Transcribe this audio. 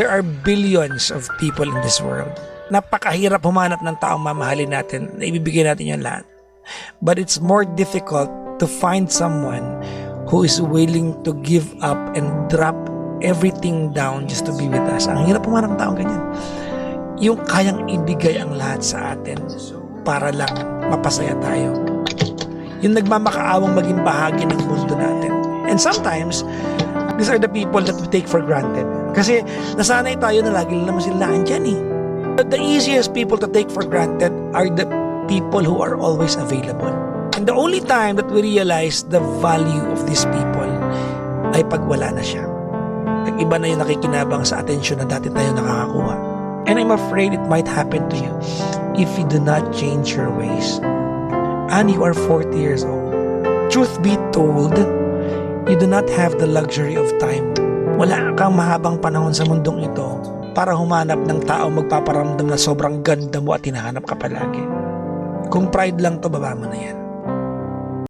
there are billions of people in this world. Napakahirap humanap ng taong mamahalin natin na ibibigay natin yung lahat. But it's more difficult to find someone who is willing to give up and drop everything down just to be with us. Ang hirap humanap ng taong ganyan. Yung kayang ibigay ang lahat sa atin para lang mapasaya tayo. Yung nagmamakaawang maging bahagi ng mundo natin. And sometimes, these are the people that we take for granted. Kasi nasanay tayo na lagi lang naman sila andyan eh. But the easiest people to take for granted are the people who are always available. And the only time that we realize the value of these people ay pag wala na siya. Nag-iba na yung nakikinabang sa atensyon na dati tayo nakakakuha. And I'm afraid it might happen to you if you do not change your ways. And you are 40 years old. Truth be told, you do not have the luxury of time. Wala kang mahabang panahon sa mundong ito para humanap ng tao magpaparamdam na sobrang ganda mo at hinahanap ka palagi. Kung pride lang to, baba mo na yan.